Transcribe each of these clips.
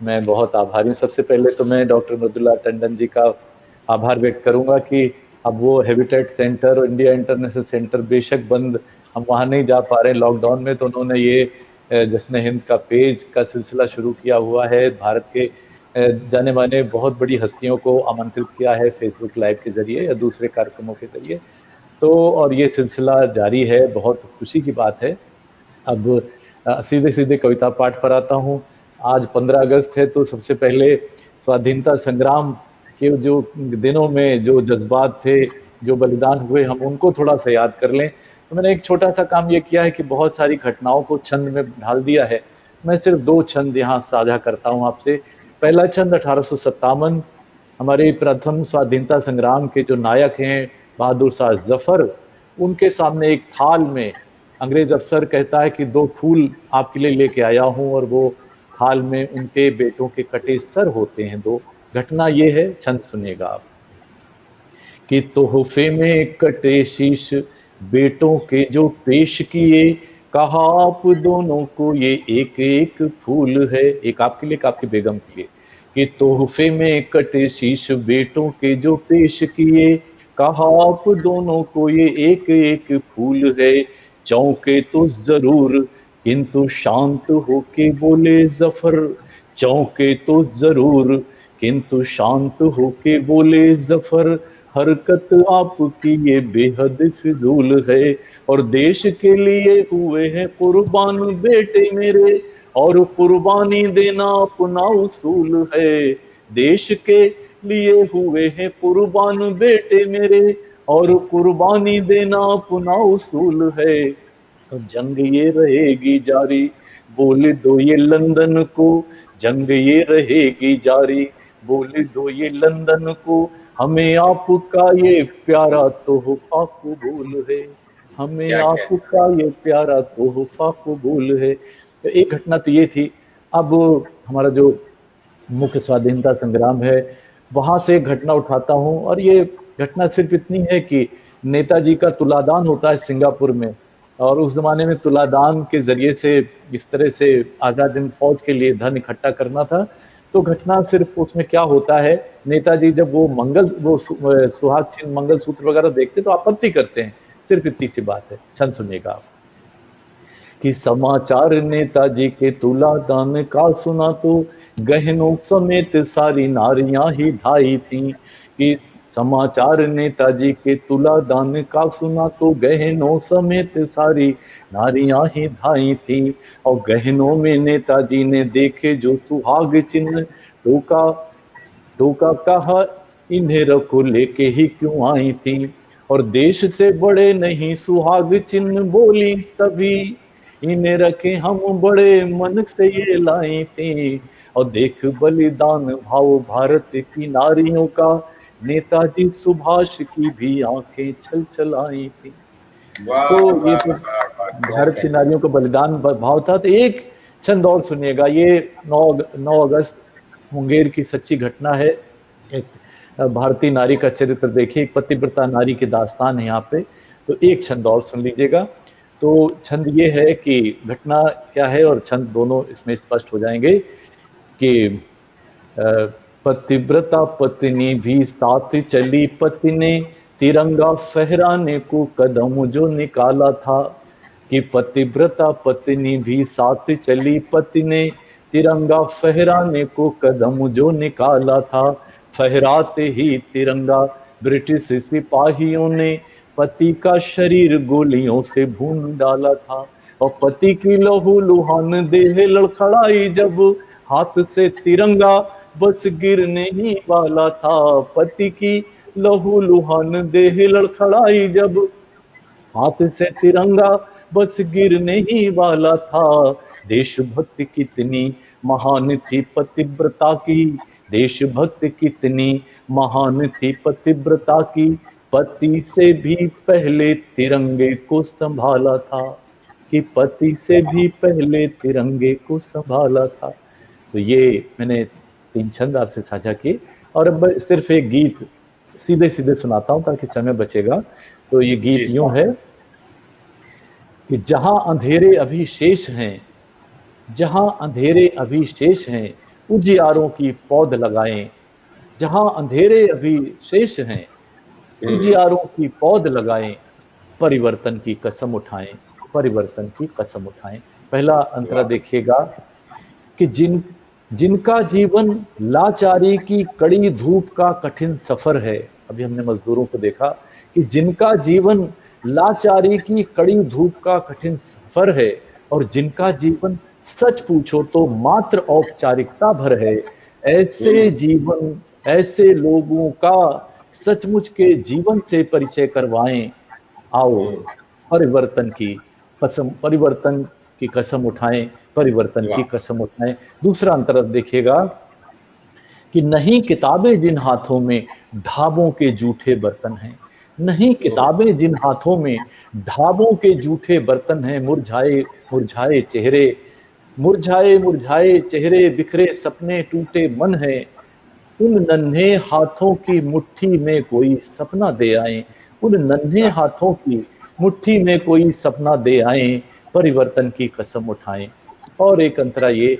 मैं बहुत आभारी हूँ। सबसे पहले तो मैं डॉक्टर मृदुला टंडन जी का आभार व्यक्त करूंगा कि अब वो हैबिटेट सेंटर और इंडिया इंटरनेशनल सेंटर बेशक बंद, हम वहां नहीं जा पा रहे लॉकडाउन में, तो उन्होंने ये जश्न हिंद का पेज का सिलसिला शुरू किया हुआ है। भारत के जाने माने बहुत बड़ी हस्तियों को आमंत्रित किया है फेसबुक लाइव के जरिए या दूसरे कार्यक्रमों के जरिए। तो और ये सिलसिला जारी है, बहुत खुशी की बात है। अब सीधे सीधे कविता पाठ पर आता हूँ। आज 15 अगस्त है, तो सबसे पहले स्वाधीनता संग्राम के जो दिनों में जो जज्बात थे, जो बलिदान हुए, हम उनको थोड़ा सा याद कर लें। तो मैंने एक छोटा सा काम ये किया है कि बहुत सारी घटनाओं को छंद में ढाल दिया है। मैं सिर्फ 2 छंद यहाँ साझा करता हूँ आपसे। पहला छंद 1857, हमारे प्रथम स्वाधीनता संग्राम के जो नायक हैं बहादुर शाह जफर, उनके सामने एक थाल में अंग्रेज अफसर कहता है कि 2 फूल आपके लिए लेके आया हूं, और वो थाल में उनके बेटों के कटे सर होते हैं 2। घटना ये है, छंद सुनिएगा आप। कि तोहफे में कटे शीश बेटों के जो पेश किए, कहा आप दोनों को ये एक एक फूल है। एक आपके लिए, एक आपकी बेगम के लिए। कि तोहफे में कटे शीश बेटों के जो पेश किए, कहा आप दोनों को ये एक एक फूल है। चौंके तो जरूर किंतु शांत होके बोले जफर, चौंके तो जरूर किंतु शांत होके बोले जफर, हरकत आपकी ये बेहद फिजूल है। और देश के लिए हुए हैं कुर्बान बेटे मेरे, और कुर्बानी देना अपना उसूल है। देश के लिए हुए हैं कुर्बान बेटे मेरे, और कुर्बानी देना अपना उसूल है। जंग ये रहेगी जारी, बोल दो ये लंदन को, जंग ये रहेगी जारी, बोल दो ये लंदन को, हमें आपका ये प्यारा तोहफा कबूल है, हमें आपका ये प्यारा तोहफा कबूल है। तो एक घटना तो ये थी। अब हमारा जो मुख्य स्वाधीनता संग्राम है, वहां से एक घटना उठाता हूं, और ये घटना सिर्फ इतनी है कि नेताजी का तुलादान होता है सिंगापुर में, और उस जमाने में तुलादान के जरिए से इस तरह से आजाद हिंद फौज के लिए धन इकट्ठा करना था। तो घटना सिर्फ उसमें क्या होता है, नेताजी जब वो सुहाग चिन्ह मंगल सूत्र वगैरह देखते तो आपत्ति करते हैं। सिर्फ इतनी सी बात है, छंद सुनिएगा आप। कि समाचार नेताजी के तुलादान का सुना तो गहनों समेत सारी नारियां ही धाई थी। कि समाचार नेताजी के तुलादान का सुना तो गहनों समेत सारी नारियां ही धाई थी। और गहनों में नेताजी ने देखे जो सुहाग चिन्ह, टोका टोका कहा इन्हें रखो लेके ही क्यों आई थी। और देश से बड़े नहीं सुहाग चिन्ह बोली सभी, इन्हें रखे हम बड़े मन से ये लाई थी। और देख बलिदान भाव भारत की नारियों का, नेताजी सुभाष की भी आंखें छल छल आई थी। तो ये तो भारत की नारियों का बलिदान भाव था। तो एक छंद और सुनिएगा, ये 9 अगस्त मुंगेर की सच्ची घटना है। एक भारतीय नारी का चरित्र देखिए, एक पतिव्रता नारी की दास्तान है यहाँ पे। तो एक छंद और सुन लीजिएगा। तो छंद ये है कि घटना क्या है और छंद दोनों इसमें स्पष्ट हो जाएंगे। कि पतिव्रता पत्नी भी साथ चली, पति ने तिरंगा फहराने को कदम जो निकाला था। कि पतिव्रता पत्नी भी साथ चली, पति ने तिरंगा फहराने को कदम जो निकाला था। फहराते ही तिरंगा ब्रिटिश सिपाहियों ने पति का शरीर गोलियों से भून डाला था। और पति की लहू लुहान देह लड़खड़ाई जब, हाथ से तिरंगा बस गिरने ही वाला था। पति की लहू लुहान देह लड़खड़ाई जब, हाथ से तिरंगा बस गिरने ही वाला था। देशभक्ति कितनी महान थी पतिव्रता की, देशभक्ति कितनी महान थी पतिव्रता की, पति से भी पहले तिरंगे को संभाला था। कि पति से भी पहले तिरंगे को संभाला था। तो ये मैंने 3 छंद आपसे साझा किए, और अब सिर्फ एक गीत सीधे सीधे सुनाता हूं ताकि समय बचेगा। तो ये गीत यूं है कि जहां अंधेरे अभी शेष हैं, जहां अंधेरे अभी शेष हैं, उजियारों की पौध लगाएं, जहां अंधेरे अभी शेष हैं, उजियारों की पौध लगाएं, परिवर्तन की कसम उठाएं, परिवर्तन की कसम उठाएं। पहला अंतरा वाह। देखिएगा कि जिनका जीवन लाचारी की कड़ी धूप का कठिन सफर है। अभी हमने मजदूरों को देखा कि जिनका जीवन लाचारी की कड़ी धूप का कठिन सफर है, और जिनका जीवन सच पूछो तो मात्र औपचारिकता भर है, ऐसे जीवन, ऐसे लोगों का सचमुच के जीवन से परिचय करवाएं। आओ परिवर्तन की परिवर्तन की कसम उठाएं, परिवर्तन की वाह। कसम उठाएं। दूसरा अंतर देखिएगा कि नहीं किताबें जिन हाथों में ढाबों के जूठे बर्तन हैं, नहीं किताबें जिन हाथों में ढाबों के जूठे बर्तन हैं, मुरझाए मुरझाए चेहरे, मुरझाए मुरझाए चेहरे, बिखरे सपने टूटे मन है, उन नन्हे हाथों की मुट्ठी में कोई सपना दे आए, उन नन्हे हाथों की मुट्ठी में कोई सपना दे आए, परिवर्तन की कसम उठाएं। और एक अंतरा ये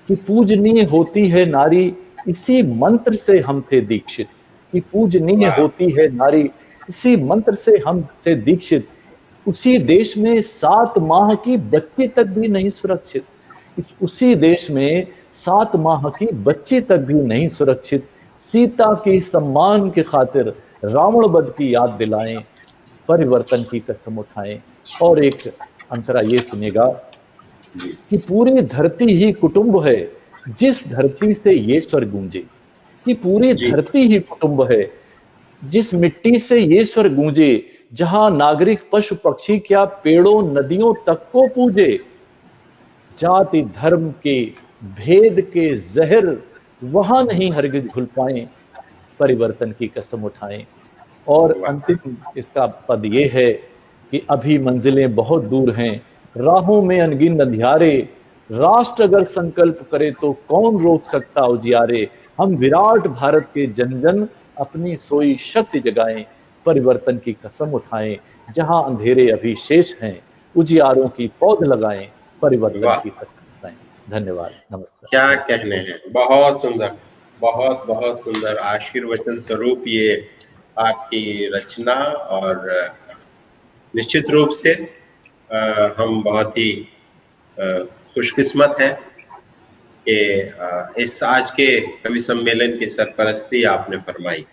कि पूजनीय होती है नारी, इसी मंत्र से हम थे दीक्षित, कि पूजनीय वाह। होती है नारी, इसी मंत्र से हम थे दीक्षित, उसी देश में 7 माह की बच्ची तक भी नहीं सुरक्षित, उसी देश में 7 माह की बच्ची तक भी नहीं सुरक्षित, सीता की सम्मान की खातिर रावण वध की याद दिलाएं, परिवर्तन की कसम उठाएं। और एक अंतरा ये सुनेगा कि पूरी धरती ही कुटुंब है, जिस धरती से ये स्वर गूंजे, कि पूरी जी। धरती ही कुटुंब है, जिस मिट्टी से ये स्वर गूंजे, जहां नागरिक पशु पक्षी क्या पेड़ों नदियों तक को पूजे, जाति धर्म के भेद के जहर वहां नहीं हरगिज घुल पाए, परिवर्तन की कसम उठाएं। और वाह। अंतिम इसका पद ये है कि अभी मंजिलें बहुत दूर हैं, राहों में अनगिन अंधियारे, राष्ट्र अगर संकल्प करे तो कौन रोक सकता उजियारे, हम विराट भारत के जन जन अपनी सोई शक्ति जगाएं, परिवर्तन की कसम उठाएं, जहां अंधेरे अभी शेष हैं, उजियारों की पौध लगाएं, परिवर्तन वाह। की कसम उठाएं। धन्यवाद। नमस्कार। क्या नमस्कार। कहने हैं, बहुत सुंदर, बहुत बहुत सुंदर आशीर्वचन स्वरूप ये आपकी रचना। और निश्चित रूप से हम बहुत ही खुशकिस्मत हैं कि इस आज के कवि सम्मेलन की सरपरस्ती आपने फरमाई।